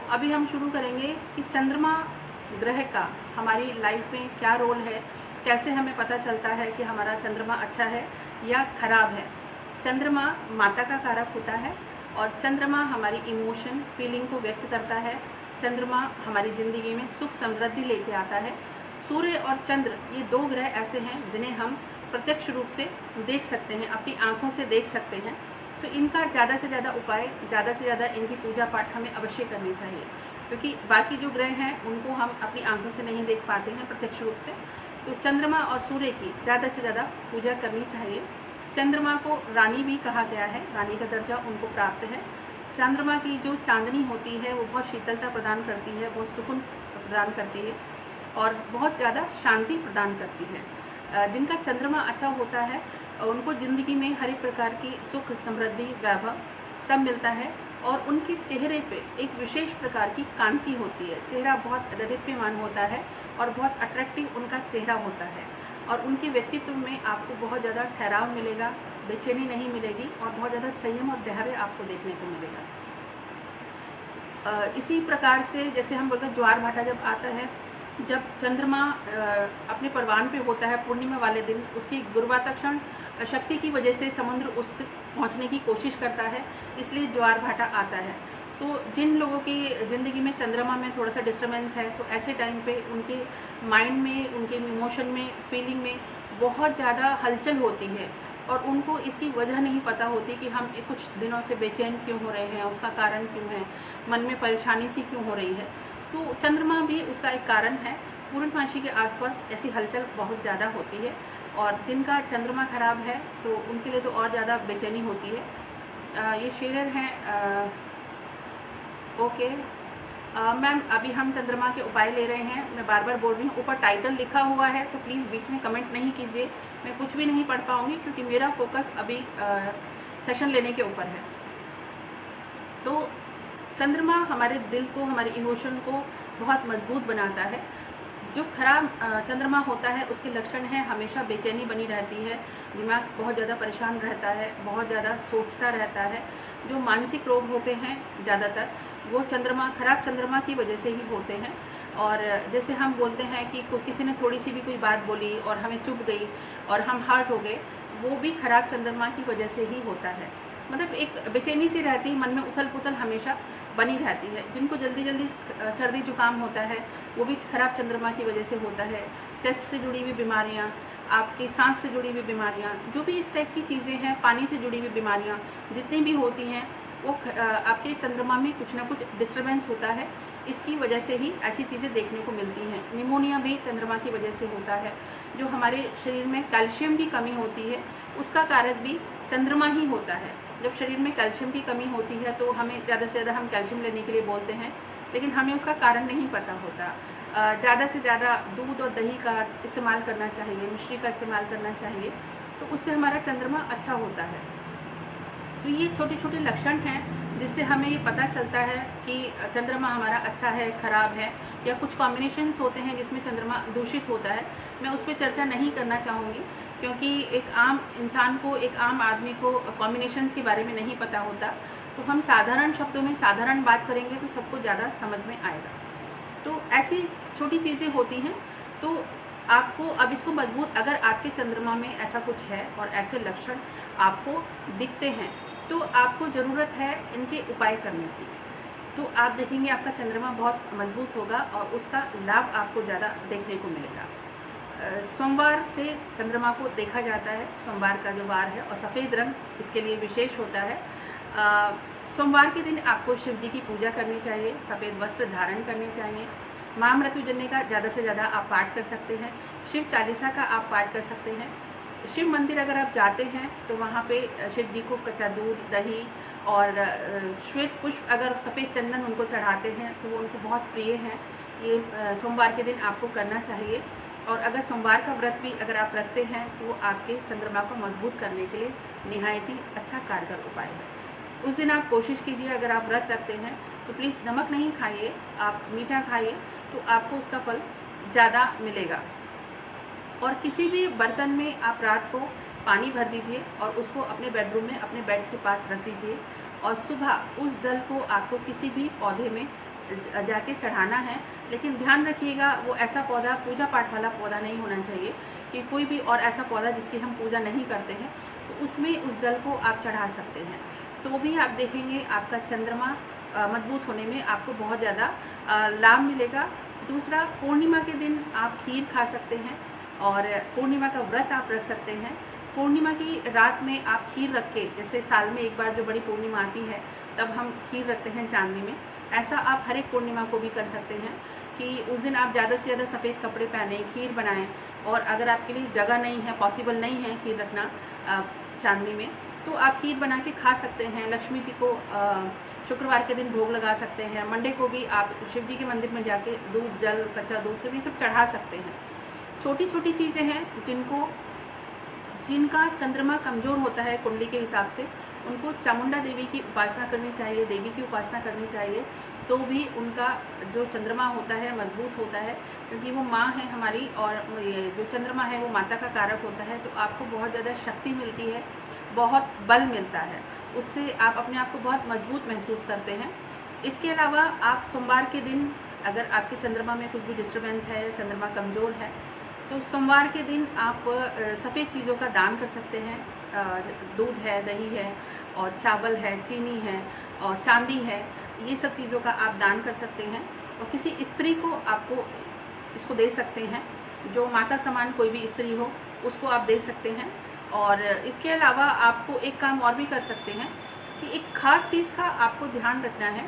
अभी हम शुरू करेंगे कि चंद्रमा ग्रह का हमारी लाइफ में क्या रोल है, कैसे हमें पता चलता है कि हमारा चंद्रमा अच्छा है या खराब है। चंद्रमा माता का कारक होता है और चंद्रमा हमारी इमोशन फीलिंग को व्यक्त करता है। चंद्रमा हमारी ज़िंदगी में सुख समृद्धि लेके आता है। सूर्य और चंद्र ये दो ग्रह ऐसे हैं जिन्हें हम प्रत्यक्ष रूप से देख सकते हैं, अपनी आंखों से देख सकते हैं। तो इनका ज़्यादा से ज़्यादा उपाय, ज़्यादा से ज़्यादा इनकी पूजा पाठ हमें अवश्य करनी चाहिए, क्योंकि बाकी जो ग्रह हैं उनको हम अपनी आंखों से नहीं देख पाते हैं प्रत्यक्ष रूप से। तो चंद्रमा और सूर्य की ज़्यादा से ज़्यादा पूजा करनी चाहिए। चंद्रमा को रानी भी कहा गया है, रानी का दर्जा उनको प्राप्त है। चंद्रमा की जो चांदनी होती है वो बहुत शीतलता प्रदान करती है, बहुत सुकून प्रदान करती है और बहुत ज़्यादा शांति प्रदान करती है। जिनका चंद्रमा अच्छा होता है उनको ज़िंदगी में हर एक प्रकार की सुख समृद्धि वैभव सब मिलता है और उनके चेहरे पे एक विशेष प्रकार की कांति होती है। चेहरा बहुत दीप्यमान होता है और बहुत अट्रैक्टिव उनका चेहरा होता है और उनके व्यक्तित्व में आपको बहुत ज़्यादा ठहराव मिलेगा, बेचैनी नहीं मिलेगी और बहुत ज़्यादा संयम और धैर्य आपको देखने को मिलेगा। इसी प्रकार से जैसे हम बोलते हैं ज्वार भाटा जब आता है, जब चंद्रमा अपने परवान पे होता है पूर्णिमा वाले दिन, उसकी गुरुत्वाकर्षण शक्ति की वजह से समुद्र उस तक पहुँचने की कोशिश करता है, इसलिए ज्वार भाटा आता है। तो जिन लोगों की ज़िंदगी में चंद्रमा में थोड़ा सा डिस्टर्बेंस है, तो ऐसे टाइम पे उनके माइंड में, उनके इमोशन में, फीलिंग में बहुत ज़्यादा हलचल होती है और उनको इसकी वजह नहीं पता होती कि हम कुछ दिनों से बेचैन क्यों हो रहे हैं, उसका कारण क्यों है, मन में परेशानी सी क्यों हो रही है। तो चंद्रमा भी उसका एक कारण है। पूर्णमासी के आसपास ऐसी हलचल बहुत ज़्यादा होती है और जिनका चंद्रमा खराब है तो उनके लिए तो और ज़्यादा बेचैनी होती है। ये शेरर हैं। ओके मैम, अभी हम चंद्रमा के उपाय ले रहे हैं। मैं बार बार बोल रही हूँ, ऊपर टाइटल लिखा हुआ है तो प्लीज़ बीच में कमेंट नहीं कीजिए, मैं कुछ भी नहीं पढ़ पाऊँगी क्योंकि मेरा फोकस अभी सेशन लेने के ऊपर है। तो चंद्रमा हमारे दिल को, हमारे इमोशन को बहुत मजबूत बनाता है। जो खराब चंद्रमा होता है उसके लक्षण है हमेशा बेचैनी बनी रहती है, दिमाग बहुत ज़्यादा परेशान रहता है, बहुत ज़्यादा सोचता रहता है। जो मानसिक रोग होते हैं ज़्यादातर वो खराब चंद्रमा की वजह से ही होते हैं। और जैसे हम बोलते हैं कि किसी ने थोड़ी सी भी कोई बात बोली और हमें चुभ गई और हम हर्ट हो गए, वो भी खराब चंद्रमा की वजह से ही होता है। मतलब एक बेचैनी सी रहती है, मन में उथल पुथल हमेशा बनी रहती है। जिनको जल्दी जल्दी सर्दी जुकाम होता है वो भी खराब चंद्रमा की वजह से होता है। चेस्ट से जुड़ी हुई बीमारियाँ, आपकी सांस से जुड़ी हुई बीमारियाँ, जो भी इस टाइप की चीज़ें हैं, पानी से जुड़ी हुई बीमारियाँ जितनी भी होती हैं वो आपके चंद्रमा में कुछ ना कुछ डिस्टर्बेंस होता है, इसकी वजह से ही ऐसी चीज़ें देखने को मिलती हैं। निमोनिया भी चंद्रमा की वजह से होता है। जो हमारे शरीर में कैल्शियम की कमी होती है उसका कारक भी चंद्रमा ही होता है। जब शरीर में कैल्शियम की कमी होती है तो हमें ज़्यादा से ज़्यादा हम कैल्शियम लेने के लिए बोलते हैं, लेकिन हमें उसका कारण नहीं पता होता। ज़्यादा से ज़्यादा दूध और दही का इस्तेमाल करना चाहिए, मिश्री का इस्तेमाल करना चाहिए, तो उससे हमारा चंद्रमा अच्छा होता है। तो ये छोटे छोटे लक्षण हैं जिससे हमें ये पता चलता है कि चंद्रमा हमारा अच्छा है, खराब है, या कुछ कॉम्बिनेशंस होते हैं जिसमें चंद्रमा दूषित होता है। मैं उस पर चर्चा नहीं करना चाहूँगी क्योंकि एक आम इंसान को, एक आम आदमी को कॉम्बिनेशंस के बारे में नहीं पता होता। तो हम साधारण शब्दों में साधारण बात करेंगे तो सबको ज़्यादा समझ में आएगा। तो ऐसी छोटी चीज़ें होती हैं। तो आपको अब इसको मजबूत, अगर आपके चंद्रमा में ऐसा कुछ है और ऐसे लक्षण आपको दिखते हैं तो आपको ज़रूरत है इनके उपाय करने की। तो आप देखेंगे आपका चंद्रमा बहुत मजबूत होगा और उसका लाभ आपको ज़्यादा देखने को मिलेगा। सोमवार से चंद्रमा को देखा जाता है, सोमवार का जो वार है, और सफ़ेद रंग इसके लिए विशेष होता है। सोमवार के दिन आपको शिव जी की पूजा करनी चाहिए, सफ़ेद वस्त्र धारण करने चाहिए। महामृत्युंजय का ज़्यादा से ज़्यादा आप पाठ कर सकते हैं, शिव चालीसा का आप पाठ कर सकते हैं। शिव मंदिर अगर आप जाते हैं तो वहाँ पे शिव जी को कच्चा दूध, दही और श्वेत पुष्प, अगर सफ़ेद चंदन उनको चढ़ाते हैं तो वो उनको बहुत प्रिय हैं। ये सोमवार के दिन आपको करना चाहिए। और अगर सोमवार का व्रत भी अगर आप रखते हैं तो वो आपके चंद्रमा को मजबूत करने के लिए निहायत ही अच्छा कारगर उपाय है। उस दिन आप कोशिश कीजिए, अगर आप व्रत रखते हैं तो प्लीज़ नमक नहीं खाइए, आप मीठा खाइए, तो आपको उसका फल ज़्यादा मिलेगा। और किसी भी बर्तन में आप रात को पानी भर दीजिए और उसको अपने बेडरूम में, अपने बेड के पास रख दीजिए और सुबह उस जल को आपको किसी भी पौधे में जाके चढ़ाना है। लेकिन ध्यान रखिएगा वो ऐसा पौधा, पूजा पाठ वाला पौधा नहीं होना चाहिए कि कोई भी और ऐसा पौधा जिसकी हम पूजा नहीं करते हैं तो उसमें उस जल को आप चढ़ा सकते हैं। तो भी आप देखेंगे आपका चंद्रमा मजबूत होने में आपको बहुत ज़्यादा लाभ मिलेगा। दूसरा, पूर्णिमा के दिन आप खीर खा सकते हैं और पूर्णिमा का व्रत आप रख सकते हैं। पूर्णिमा की रात में आप खीर रख के, जैसे साल में एक बार जो बड़ी पूर्णिमा आती है तब हम खीर रखते हैं चांदी में, ऐसा आप हर एक पूर्णिमा को भी कर सकते हैं कि उस दिन आप ज़्यादा से ज़्यादा सफ़ेद कपड़े पहने, खीर बनाएं। और अगर आपके लिए जगह नहीं है, पॉसिबल नहीं है खीर रखना चांदी में, तो आप खीर बना के खा सकते हैं। लक्ष्मी जी को शुक्रवार के दिन भोग लगा सकते हैं। मंडे को भी आप शिव जी के मंदिर में जाके दूध, जल, कच्चा दूध से भी सब चढ़ा सकते हैं। छोटी छोटी चीज़ें हैं जिनका चंद्रमा कमज़ोर होता है कुंडली के हिसाब से, उनको चामुंडा देवी की उपासना करनी चाहिए, देवी की उपासना करनी चाहिए, तो भी उनका जो चंद्रमा होता है मजबूत होता है, क्योंकि वो माँ है हमारी और ये जो चंद्रमा है वो माता का कारक होता है। तो आपको बहुत ज़्यादा शक्ति मिलती है, बहुत बल मिलता है, उससे आप अपने आप को बहुत मजबूत महसूस करते हैं। इसके अलावा आप सोमवार के दिन अगर आपके चंद्रमा में कुछ भी डिस्टर्बेंस है, चंद्रमा कमज़ोर है, तो सोमवार के दिन आप सफ़ेद चीज़ों का दान कर सकते हैं। दूध है, दही है और चावल है, चीनी है और चांदी है, ये सब चीज़ों का आप दान कर सकते हैं। और किसी स्त्री को आपको इसको दे सकते हैं, जो माता समान कोई भी स्त्री हो उसको आप दे सकते हैं। और इसके अलावा आपको एक काम और भी कर सकते हैं कि एक ख़ास चीज़ का आपको ध्यान रखना है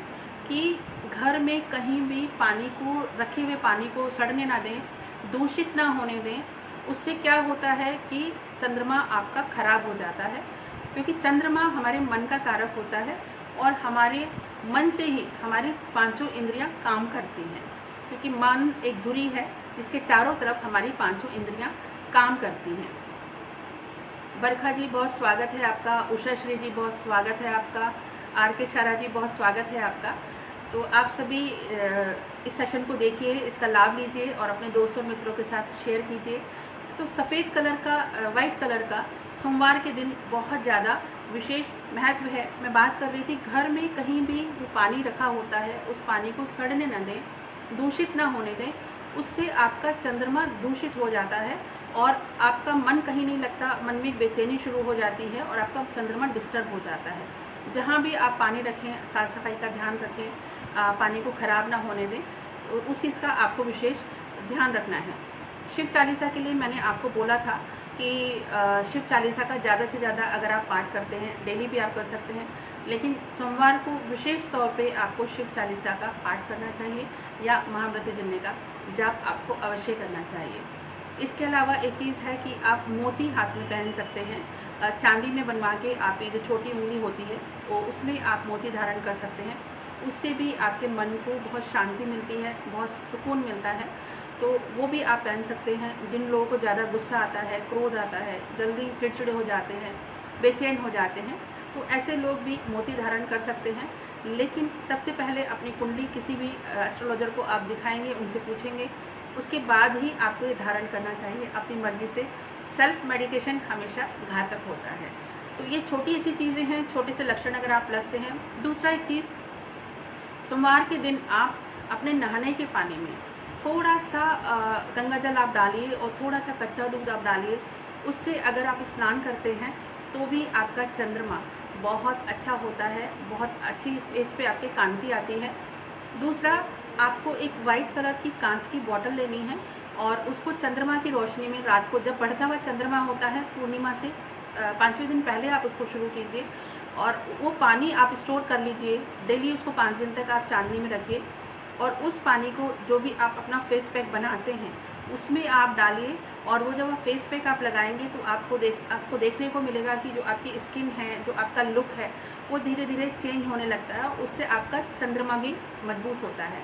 कि घर में कहीं भी पानी को, रखे हुए पानी को सड़ने ना दें, दूषित ना होने दें। उससे क्या होता है कि चंद्रमा आपका खराब हो जाता है, क्योंकि चंद्रमा हमारे मन का कारक होता है और हमारे मन से ही हमारी पांचों इंद्रियां काम करती हैं, क्योंकि मन एक धुरी है जिसके चारों तरफ हमारी पांचों इंद्रियां काम करती हैं। बरखा जी बहुत स्वागत है आपका, उषा श्री जी बहुत स्वागत है आपका, आर के शारा जी बहुत स्वागत है आपका। तो आप सभी इस सेशन को देखिए, इसका लाभ लीजिए और अपने दोस्तों मित्रों के साथ शेयर कीजिए। तो सफ़ेद कलर का, वाइट कलर का सोमवार के दिन बहुत ज़्यादा विशेष महत्व है। मैं बात कर रही थी, घर में कहीं भी वो पानी रखा होता है उस पानी को सड़ने न दें, दूषित ना होने दें, उससे आपका चंद्रमा दूषित हो जाता है और आपका मन कहीं नहीं लगता, मन में बेचैनी शुरू हो जाती है और आपका चंद्रमा डिस्टर्ब हो जाता है। जहाँ भी आप पानी रखें, साफ़ सफाई का ध्यान रखें, पानी को ख़राब ना होने दें, उस चीज़ का आपको विशेष ध्यान रखना है। शिव चालीसा के लिए मैंने आपको बोला था कि शिव चालीसा का ज़्यादा से ज़्यादा अगर आप पाठ करते हैं, डेली भी आप कर सकते हैं, लेकिन सोमवार को विशेष तौर पे आपको शिव चालीसा का पाठ करना चाहिए या महामृत्युंजय का जाप आपको अवश्य करना चाहिए। इसके अलावा एक चीज़ है कि आप मोती हाथ में पहन सकते हैं, चांदी में बनवा के आप ये जो छोटी उंगली होती है वो उसमें आप मोती धारण कर सकते हैं। उससे भी आपके मन को बहुत शांति मिलती है, बहुत सुकून मिलता है, तो वो भी आप पहन सकते हैं। जिन लोगों को ज़्यादा गुस्सा आता है, क्रोध आता है, जल्दी चिड़चिड़े हो जाते हैं, बेचैन हो जाते हैं, तो ऐसे लोग भी मोती धारण कर सकते हैं। लेकिन सबसे पहले अपनी कुंडली किसी भी एस्ट्रोलॉजर को आप दिखाएंगे, उनसे पूछेंगे, उसके बाद ही आपको ये धारण करना चाहिए अपनी मर्ज़ी से। सेल्फ मेडिकेशन हमेशा घातक होता है। तो ये छोटी ऐसी चीज़ें हैं, छोटे से लक्षण अगर आप लगते हैं। दूसरा एक चीज़, सोमवार के दिन आप अपने नहाने के पानी में थोड़ा सा गंगा जल आप डालिए और थोड़ा सा कच्चा दूध आप डालिए। उससे अगर आप स्नान करते हैं तो भी आपका चंद्रमा बहुत अच्छा होता है, बहुत अच्छी फेस पे आपके कांति आती है। दूसरा, आपको एक वाइट कलर की कांच की बॉटल लेनी है और उसको चंद्रमा की रोशनी में रात को, जब बढ़ता हुआ चंद्रमा होता है पूर्णिमा से 5वें दिन पहले आप उसको शुरू कीजिए और वो पानी आप स्टोर कर लीजिए। डेली उसको 5 दिन तक आप चांदनी में रखिए और उस पानी को, जो भी आप अपना फेस पैक बनाते हैं, उसमें आप डालिए। और वो जब फेस पैक आप लगाएंगे तो आपको देखने को मिलेगा कि जो आपकी स्किन है, जो आपका लुक है, वो धीरे धीरे चेंज होने लगता है। उससे आपका चंद्रमा भी मजबूत होता है,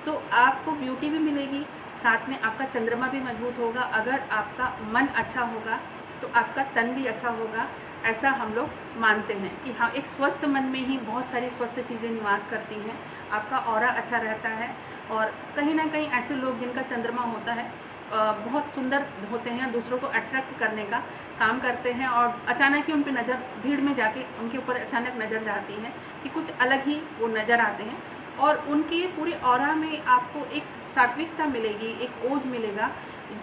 तो आपको ब्यूटी भी मिलेगी, साथ में आपका चंद्रमा भी मजबूत होगा। अगर आपका मन अच्छा होगा तो आपका तन भी अच्छा होगा। ऐसा हम लोग मानते हैं कि हाँ, एक स्वस्थ मन में ही बहुत सारी स्वस्थ चीज़ें निवास करती हैं। आपका ऑरा अच्छा रहता है और कहीं ना कहीं ऐसे लोग जिनका चंद्रमा होता है बहुत सुंदर होते हैं, दूसरों को अट्रैक्ट करने का काम करते हैं और अचानक ही उन पर नज़र, भीड़ में जाके उनके ऊपर अचानक नज़र जाती है कि कुछ अलग ही वो नज़र आते हैं। और उनके पूरे ऑरा में आपको एक सात्विकता मिलेगी, एक ओज मिलेगा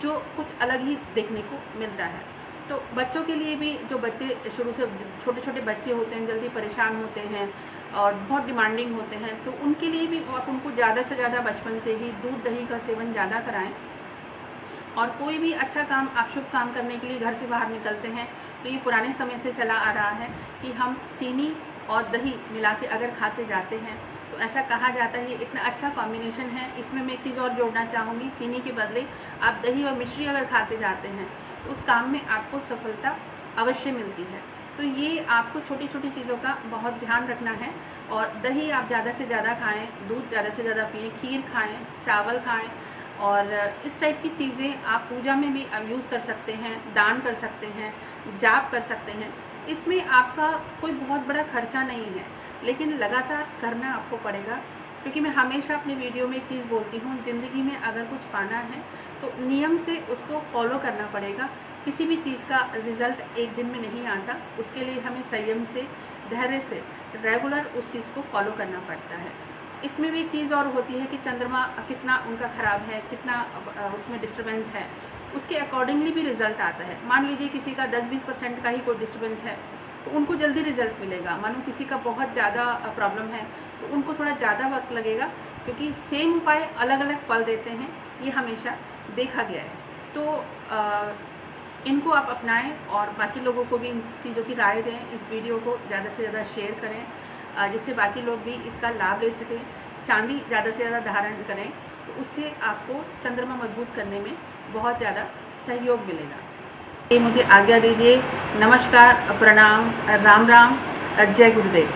जो कुछ अलग ही देखने को मिलता है। तो बच्चों के लिए भी, जो बच्चे शुरू से छोटे छोटे बच्चे होते हैं, जल्दी परेशान होते हैं और बहुत डिमांडिंग होते हैं, तो उनके लिए भी आप उनको ज़्यादा से ज़्यादा बचपन से ही दूध दही का सेवन ज़्यादा कराएं। और कोई भी अच्छा काम, आप शुभ काम करने के लिए घर से बाहर निकलते हैं तो ये पुराने समय से चला आ रहा है कि हम चीनी और दही मिला के अगर खा के जाते हैं तो ऐसा कहा जाता है ये इतना अच्छा कॉम्बिनेशन है। इसमें मैं एक चीज़ और जोड़ना चाहूँगी, चीनी के बदले आप दही और मिश्री अगर खा के जाते हैं तो उस काम में आपको सफलता अवश्य मिलती है। तो ये आपको छोटी छोटी चीज़ों का बहुत ध्यान रखना है। और दही आप ज़्यादा से ज़्यादा खाएँ, दूध ज़्यादा से ज़्यादा पिएँ, खीर खाएँ, चावल खाएँ, और इस टाइप की चीज़ें आप पूजा में भी यूज़ कर सकते हैं, दान कर सकते हैं, जाप कर सकते हैं। इसमें आपका कोई बहुत बड़ा खर्चा नहीं है, लेकिन लगातार करना आपको पड़ेगा। क्योंकि मैं हमेशा अपनी वीडियो में एक चीज़ बोलती हूँ, ज़िंदगी में अगर कुछ पाना है तो नियम से उसको फॉलो करना पड़ेगा। किसी भी चीज़ का रिज़ल्ट एक दिन में नहीं आता, उसके लिए हमें संयम से, धैर्य से, रेगुलर उस चीज़ को फॉलो करना पड़ता है। इसमें भी एक चीज़ और होती है कि चंद्रमा कितना उनका ख़राब है, कितना उसमें डिस्टर्बेंस है, उसके अकॉर्डिंगली भी रिज़ल्ट आता है। मान लीजिए किसी का 10-20% का ही कोई डिस्टर्बेंस है तो उनको जल्दी रिज़ल्ट मिलेगा। मानो किसी का बहुत ज़्यादा प्रॉब्लम है तो उनको थोड़ा ज़्यादा वक्त लगेगा, क्योंकि सेम उपाय अलग अलग फल देते हैं, ये हमेशा देखा गया है। तो इनको आप अपनाएं और बाकी लोगों को भी इन चीज़ों की राय दें। इस वीडियो को ज़्यादा से ज़्यादा शेयर करें जिससे बाकी लोग भी इसका लाभ ले सकें। चांदी ज़्यादा से ज़्यादा धारण करें तो उससे आपको चंद्रमा मजबूत करने में बहुत ज़्यादा सहयोग मिलेगा। ये मुझे आज्ञा दीजिए। नमस्कार, प्रणाम, राम राम, जय गुरुदेव।